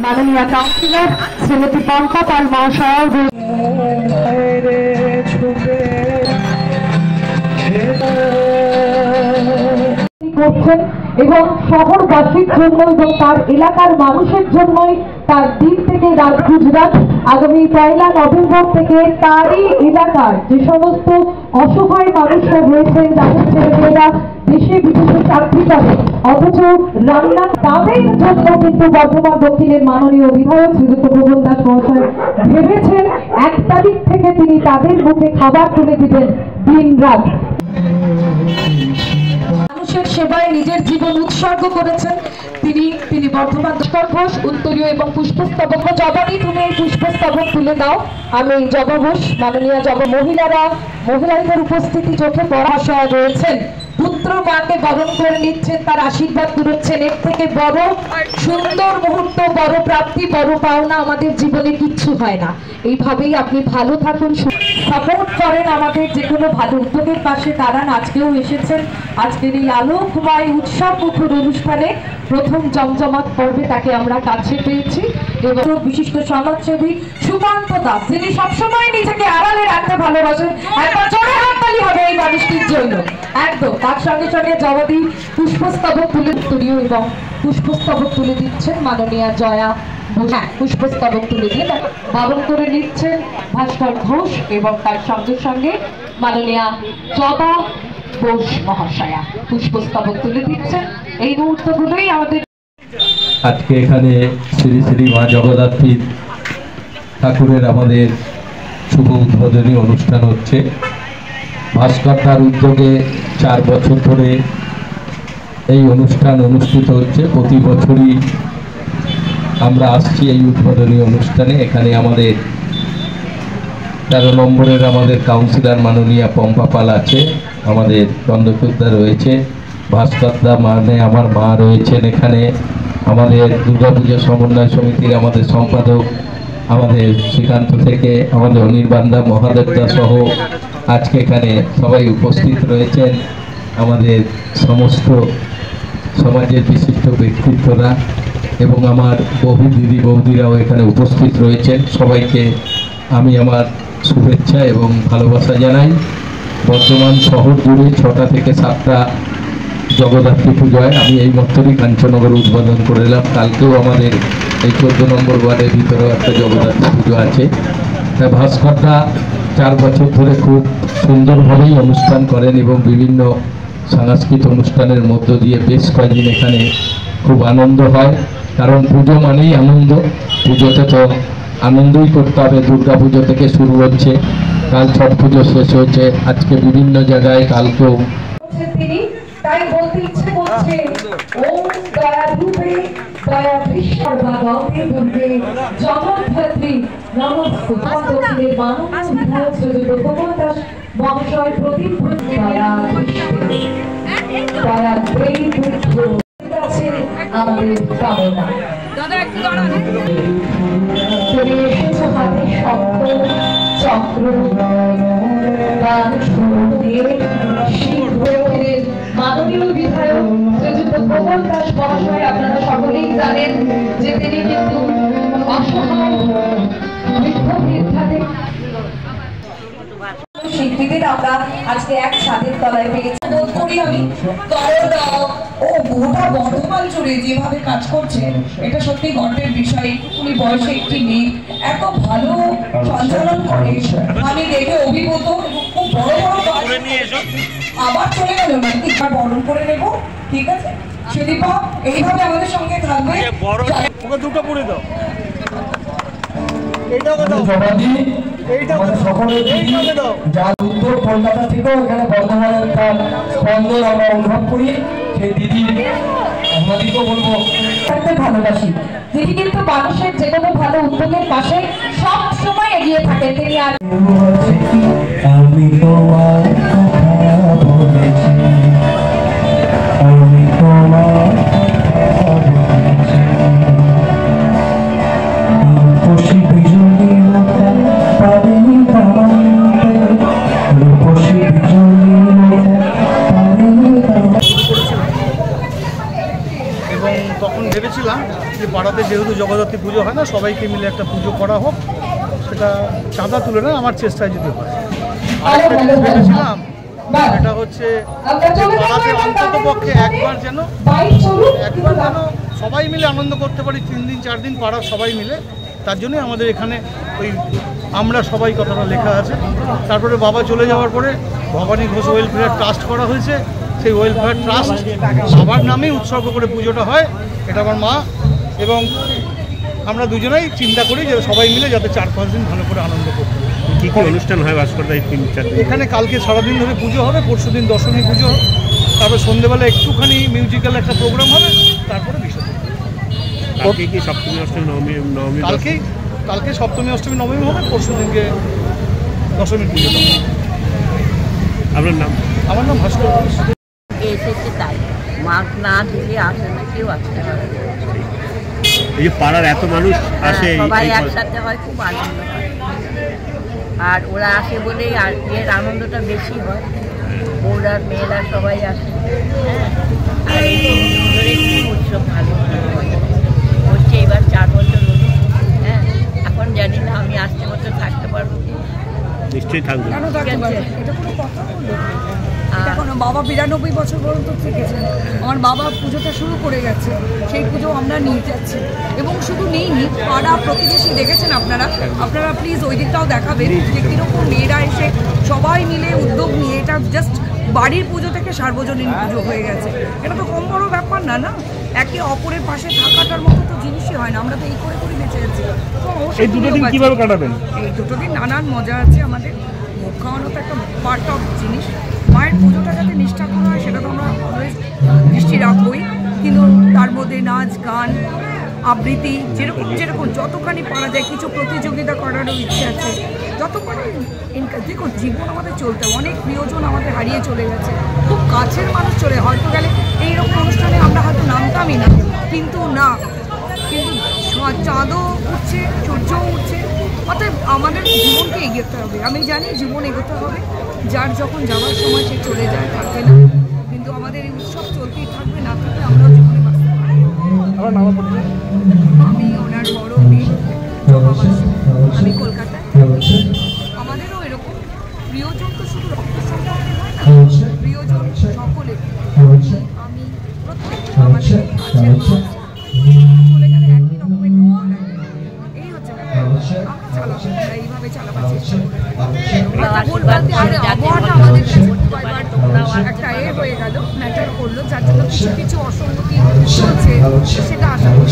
माननीय काउंसिलर श्रीमती पंका पाल महाशय করছেন এবং শহরবাসীর জন্য এবং তার এলাকার মানুষের জন্যই তার দিক থেকে রাত গুজরাট আগামী 1 নভেম্বর থেকে তারই এলাকার যে সমস্ত অসহায় মানুষরা রয়েছেন যাদের ছেলেমেয়েরা দেশে বিদেশে চাকরি করে অথচ রান্না তাদের জন্য কিন্তু বর্ধমান দক্ষিণের মাননীয় বিধায়ক শ্রীযুক্ত ভুবন দাস মহাশয় ভেবেছেন 1 তারিখ থেকে তিনি তাদের মুখে খাবার তুলে দিবেন দিন রাত। মানুষের সেবায় নিজের জীবন উৎসর্গ করেছেন তিনি বর্ধমান ঘোষ উত্তরীয় এবং পুষ্পস্তবক জবানি তুমি এই পুষ্পস্তবক তুলে দাও। আমি জবা ঘোষ মাননীয় মহিলাদের উপস্থিতি চোখে পড়া আশায় রয়েছেন পুত্র মাকে বরণ করে নিচ্ছেন তার আশীর্বাদ করছেন। এর থেকে বড় সুন্দর মুহূর্ত বড় প্রাপ্তি বড় পাওনা আমাদের জীবনে কিচ্ছু হয় না। এইভাবেই আপনি ভালো থাকুন সাপোর্ট করেন আমাদের যে কোনো ভালো উদ্যোগের পাশে দাঁড়ান। আজকেও এসেছেন আজকের এই আলোকময় উৎসব মুখর অনুষ্ঠানে প্রথম জমজমাট পর্বে তাকে আমরা কাছে পেয়েছি এবং বিশিষ্ট সমাজসেবী সুকান্ত দাস যিনি সবসময় নিজেকে আড়ালে রাখতে ভালোবাসেন। একবার জোরে হাততালি হবে এই মানুষটির জন্য। একদম তার সঙ্গে সঙ্গে জবাদি পুষ্পস্তবক তুলে এবং পুষ্পস্তবক তুলে দিচ্ছেন মাননীয় জয়া পুষ্পস্তবক তুলে দিয়ে বরণ করে নিচ্ছেন ভাস্কর ঘোষ এবং তার সঙ্গে সঙ্গে মাননীয় জবা ঘোষ মহাশয়া পুষ্পস্তবক তুলে দিচ্ছেন। এই মুহূর্তগুলোই আমাদের আজকে এখানে শ্রী শ্রী মা জগদ্ধাত্রী ঠাকুরের আমাদের শুভ উদ্বোধনী অনুষ্ঠান হচ্ছে। ভাস্করদার উদ্যোগে 4 বছর ধরে এই অনুষ্ঠান অনুষ্ঠিত হচ্ছে। প্রতি বছরই আমরা আসছি এই উদ্বোধনী অনুষ্ঠানে। এখানে আমাদের 13 নম্বরের আমাদের কাউন্সিলর মাননীয় পম্পা পাল আছে, আমাদের চন্দ্রচূড়া রয়েছে, ভাস্করদা মানে আমার মা রয়েছেন এখানে, আমাদের দুর্গাপূজা সমন্বয় সমিতির আমাদের সম্পাদক আমাদের শ্রীকান্ত থেকে আমাদের অনির্বাণদা মহাদেবদা সহ আজকে এখানে সবাই উপস্থিত রয়েছেন। আমাদের সমস্ত সমাজের বিশিষ্ট ব্যক্তিত্বরা এবং আমার বহু দিদি বৌদিরাও এখানে উপস্থিত রয়েছেন। সবাইকে আমি আমার শুভেচ্ছা এবং ভালোবাসা জানাই। বর্তমান শহর জুড়ে 6টা থেকে 7টা জগদ্ধাত্রী পুজোয় আমি এই মত্তরই কাঞ্চননগর উদ্বোধন করে এলাম। কালকেও আমাদের এই 14 নম্বর ওয়ার্ডের ভিতরেও একটা জগদ্ধাত্রী পুজো আছে। তাই ভাস্করদা 4 বছর ধরে খুব সুন্দরভাবেই অনুষ্ঠান করেন এবং বিভিন্ন সাংস্কৃতিক অনুষ্ঠানের মধ্য দিয়ে বেশ কয়েকদিন এখানে খুব আনন্দ হয়। কারণ পুজো মানেই আনন্দ, পুজোতে তো আনন্দই করতে হবে। দুর্গা পুজো থেকে শুরু হচ্ছে, কাল ছট পুজো শেষ হয়েছে, আজকে বিভিন্ন জায়গায় কালকেও তাই বলতে ইচ্ছে করছে ওম দয়া রূপে দয়া বিশ্বর ভগবতী দুর্গে জগদ্ধাত্রী নমস্তুতে দক্ষিণের মাননীয় বিধায়ক শ্রীযুক্ত ভুবন দাস মহাশয় প্রদীপ দয়া দয়া আছে আমাদের কামনা। দাদা একটু দাঁড়ান। তুমি এসেছো হাতে শঙ্খ চক্র গান দিয়ে শিবপুরের মাননীয় বিধায়ক শ্রীযুক্ত ভুবন দাস মহাশয় আপনারা সকলেই জানেন যে তিনি কিন্তু অসহায় বৃদ্ধ শিল্পীদের আমরা আজকে এক ছাদের তলায় পেয়েছি বোধ করি আমি। কারণ ও গোটা বর্ধমান জুড়ে যেভাবে কাজ করছে এটা সত্যি গর্বের বিষয়। উনি বয়সে একটি মেয়ে এত ভালো সঞ্চালন করে আমি দেখে অভিভূত। খুব বড় বড় আবার চলে গেল নাকি এবার বরণ করে নেব। ঠিক আছে সুদীপা এইভাবে আমাদের সঙ্গে থাকবে। দুটো করে দাও যার উত্তর কলকাতা থেকেও এখানে বর্ধমানের তার স্পন্দন আমরা অনুভব করি। সেই দিদি আমাদেরকেও বলবো ভালোবাসি। তিনি কিন্তু মানুষের যে কোনো ভালো উদ্যোগের পাশে সব সময় এগিয়ে থাকেন। তিনি আর আমি তোমার তখন ভেবেছিলাম যে পাড়াতে যেহেতু জগদ্ধাত্রী পুজো হয় না, সবাইকে মিলে একটা পুজো করা হোক, সেটা চাঁদা তুলে না আমার চেষ্টায় যদি হয়। আরেকটা জিনিস ভেবেছিলাম, এটা হচ্ছে পাড়াতে অন্তত পক্ষে একবার যেন সবাই মিলে আনন্দ করতে পারি, 3 দিন 4 দিন পাড়ার সবাই মিলে। তার জন্যই আমাদের এখানে ওই আমরা সবাই কথাটা লেখা আছে। তারপরে বাবা চলে যাওয়ার পরে ভবানী ঘোষ ওয়েলফেয়ার ট্রাস্ট করা হয়েছে, সেই ওয়েলফেয়ার ট্রাস্ট বাবার নামেই উৎসর্গ করে পুজোটা হয়। এটা আমার মা এবং আমরা দুজনেই চিন্তা করি যে সবাই মিলে যাতে 4-5 দিন ভালো করে আনন্দ করতে পারি। কী কী অনুষ্ঠান হয় ভাস্করদার 3-4 দিন? এখানে কালকে সারাদিন ধরে পুজো হবে, পরশুদিন দশমী পুজো হবে, তারপরে সন্ধ্যেবেলা একটুখানি মিউজিক্যাল একটা প্রোগ্রাম হবে, তারপরে বিসর্জন। কালকে কি সপ্তমী অষ্টমী নবমী? কালকে সপ্তমী অষ্টমী নবমী হবে, পরশুদিনকে দশমীর পুজো হবে। আপনার নাম? আমার নাম ভাস্কর ঘোষ। এসেছে তাই, মাছ না দিলে আসে না, কেউ আসতে পারে না। এই যে পাড়ার এত মানুষ আসে, সবাই একসাথে হয়, খুব আনন্দ হয়। আর ওরা আসে বলেই আর এর আনন্দটা বেশি হয়। বউরা মেয়েরা সবাই আসে। আর এই 3 দিন ধরে খুব উৎসব ভালো হচ্ছে। এবার 4 বছর হলো। এখন জানি না আমি আসতে বছর থাকতে পারবো। নিশ্চয়ই থাকবে। কেন থাকতে পারবে? এটা কোনো কথা হলো? এখন বাবা 92 বছর পর্যন্ত থেকেছেন। আমার বাবা পুজোটা শুরু করে গেছে, সেই পুজো আমরা নিয়ে যাচ্ছি। এবং শুধু নেইনি, পাড়া প্রতিবেশী দেখেছেন আপনারা প্লিজ ওই দিকটাও দেখাবেন যে কীরকম মেয়েরা এসে সবাই মিলে উদ্যোগ নিয়ে এটা জাস্ট বাড়ির পুজো থেকে সার্বজনীন পুজো হয়ে গেছে। এটা তো কম বড় ব্যাপার না, না? একে অপরের পাশে থাকাটার মতো তো জিনিসই হয় না। আমরা তো এই করে বেঁচে আছি। এই 2 দিন কীভাবে কাটাবেন? এই 2 দিন নানান মজা আছে আমাদের। ভোগ খাওয়ানো তো একটা পার্ট অফ জিনিস। মায়ের পুজোটা যাতে নিষ্ঠা করা হয় সেটা তো আমরা অলওয়েজ দৃষ্টি রাখবই, কিন্তু তার মধ্যে নাচ গান আবৃত্তি যেরকম যতখানি পারা যায়, কিছু প্রতিযোগিতা করারও ইচ্ছে আছে। যত পারে দেখুন, জীবন আমাদের চলতে, অনেক প্রিয়জন আমাদের হারিয়ে চলে গেছে, খুব কাছের মানুষ চলে হয়তো গেলে এইরকম অনুষ্ঠানে আমরা হয়তো নামতামই না, কিন্তু চাঁদও উঠছে, সূর্যও উঠছে। অর্থাৎ আমাদের জীবনকে এগোতে হবে। আমি জানি জীবন এগোতে হবে, যার যখন যাওয়ার সময় সে চলে যায়, থাকবে না, কিন্তু আমাদের এই উৎসব চলতেই থাকবে। না থাকলে আমরাও জীবনে বাঁচতে পারি। আমি ওনার বড় মেয়ে, আমি কলকাতায়। আমাদেরও এরকম প্রিয়জন তো শুধু রক্ত সম্পর্কে হয় না, প্রিয়জন সকলে। আমি প্রত্যেকটা আমাদের কাছের চলে গেলে একই রকমের দোয়া লাগে। এই হচ্ছে আমরা চালাবো, আমরা এইভাবে চালাবার চেষ্টা করি। আবহাওয়াটা আমাদের একটা হয়ে গেল, ম্যাটার করলো, যার জন্য কিছু অসঙ্গতি চলছে, সেটা আশা করি